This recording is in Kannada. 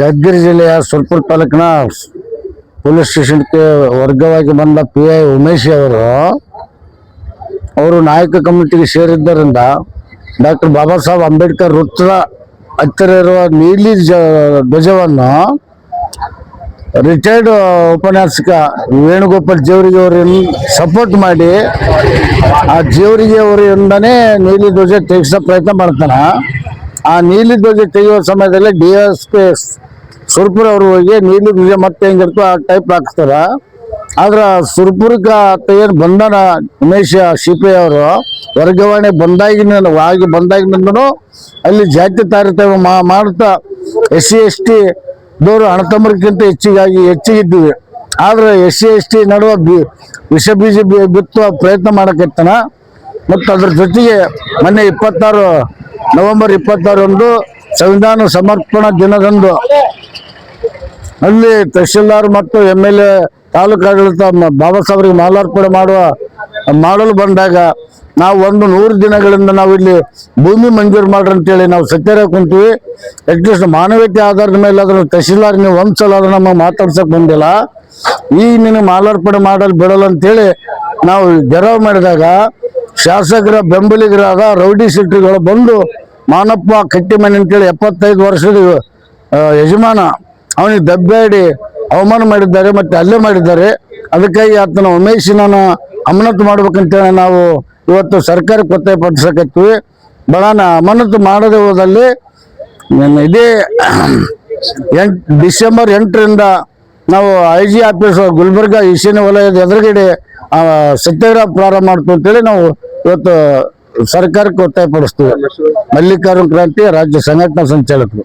ಯಾದಗಿರಿ ಜಿಲ್ಲೆಯ ಸುರಪುರ ತಾಲೂಕಿನ ಪೊಲೀಸ್ ಸ್ಟೇಷನ್ಗೆ ವರ್ಗವಾಗಿ ಬಂದ PI ಉಮೇಶ್ ಅವರು ನಾಯಕ ಕಮಿಟಿಗೆ ಸೇರಿದ್ದರಿಂದ ಡಾಕ್ಟರ್ ಬಾಬಾ ಸಾಹೇಬ್ ಅಂಬೇಡ್ಕರ್ ವೃತ್ತದ ಹತ್ತಿರ ಇರುವ ನೀಲಿ ಧ್ವಜವನ್ನು ರಿಟೈರ್ಡ್ ಉಪನ್ಯಾಸಕ ವೇಣುಗೋಪಾಲ್ ಜೇವರಿಗೆ ಅವರನ್ನು ಸಪೋರ್ಟ್ ಮಾಡಿ ಆ ಜೇವರಿಗೆ ಅವರಿಂದನೇ ನೀಲಿ ಧ್ವಜ ತೆಗೆಸೋ ಪ್ರಯತ್ನ ಮಾಡ್ತಾನೆ. ಆ ನೀಲಿ ಧ್ವಜ ತೆಗೆಯುವ ಸಮಯದಲ್ಲಿ DSP ಸುರಪುರ ಅವರು ಹೋಗಿ ನೀಲಿ ಧ್ವಜ ಮತ್ತೆ ಹೆಂಗಿರ್ತೋ ಆ ಟೈಪ್ ಹಾಕ್ತಾರ. ಆದ್ರೆ ಸುರಪುರಕ್ಕೆ ಏನು ಬಂಧನ ಉಮೇಶ್ CPI ಅವರು ವರ್ಗಾವಣೆ ಬಂದಾಗಿನಿಂದನೂ ಅಲ್ಲಿ ಜಾತಿ ತಾರತಮ್ಯ ಮಾಡ್ತಾ SC ST ದವರು ಅಣ್ಣತಮ್ಮರಿಗಿಂತ ಹೆಚ್ಚಿಗಿದ್ದೀವಿ. ಆದ್ರೆ SC ST ನಡುವೆ ವಿಷ ಬೀಜ ಬಿತ್ತುವ ಪ್ರಯತ್ನ ಮಾಡಕತ್ತಾನ. ಮತ್ತು ಅದ್ರ ಜೊತೆಗೆ ಮೊನ್ನೆ ನವೆಂಬರ್ 26 ಸಂವಿಧಾನ ಸಮರ್ಪಣಾ ದಿನದಂದು ಅಲ್ಲಿ ತಹಶೀಲ್ದಾರ್ ಮತ್ತು MLA ತಾಲೂಕು ಆಡಳಿತ ಬಾಬಾ ಸಾಹೇಬರಿಗೆ ಮಾಲಾರ್ಪಣೆ ಮಾಡಲು ಬಂದಾಗ ನಾವು 100 ದಿನಗಳಿಂದ ನಾವು ಇಲ್ಲಿ ಭೂಮಿ ಮಂಜೂರು ಮಾಡ್ರಿ ಅಂತೇಳಿ ನಾವು ಸತ್ಯಾಗ್ರಹ ಕುಂತೀವಿ. ಅಟ್ಲೀಸ್ಟ್ ಮಾನವೀಯತೆ ಆಧಾರದ ಮೇಲೆ ಅದನ್ನು ತಹಶೀಲ್ದಾರ್ ನೀವು ಒಂದ್ಸಲ ಅದನ್ನ ನಮಗೆ ಮಾತಾಡ್ಸಕ್ ಬಂದಿಲ್ಲ, ಈಗ ನಿನಗೆ ಮಾಲಾರ್ಪಣೆ ಮಾಡಲು ಬಿಡಲ್ಲ ಅಂತೇಳಿ ನಾವು ಗೆರವು ಮಾಡಿದಾಗ ಶಾಸಕರ ಬೆಂಬಲಿಗರಾದ ರೌಡಿ ಶೆಟ್ಟಿಗಳು ಬಂದು ಮಾನಪ್ಪ ಕಟ್ಟಿಮನೆ ಅಂತೇಳಿ 75 ವರ್ಷದ ಯಜಮಾನ ಅವನಿಗೆ ದಬ್ಬಾಡಿ ಅವಮಾನ ಮಾಡಿದ್ದಾರೆ, ಮತ್ತೆ ಹಲ್ಲೆ ಮಾಡಿದ್ದಾರೆ. ಅದಕ್ಕಾಗಿ ಆತನ ಉಮೇಶನ ಅಮಾನತು ಮಾಡ್ಬೇಕಂತೇಳಿ ನಾವು ಇವತ್ತು ಸರ್ಕಾರಕ್ಕೆ ಒತ್ತಾಯಪಡಿಸಕತ್ತೀವಿ. ಅಮಾನತು ಮಾಡದೆ ಹೋದಲ್ಲಿ ಇದೇ ಡಿಸೆಂಬರ್ 8ರಿಂದ ನಾವು IG ಆಫೀಸ್ ಗುಲ್ಬರ್ಗ ಈಶಾನ್ಯ ವಲಯದ ಎದುರುಗಡೆ ಸತ್ಯಾಗ್ರಹ ಪ್ರಾರಂಭ ಮಾಡ್ತೀವಿ ಅಂತೇಳಿ ನಾವು ಇವತ್ತು ಸರ್ಕಾರಕ್ಕೆ ಒತ್ತಾಯಪಡಿಸ್ತೀವಿ. ಮಲ್ಲಿಕಾರ್ಜುನ ಕ್ರಾಂತಿ ರಾಜ್ಯ ಸಂಘಟನಾ ಸಂಚಾಲಕರು.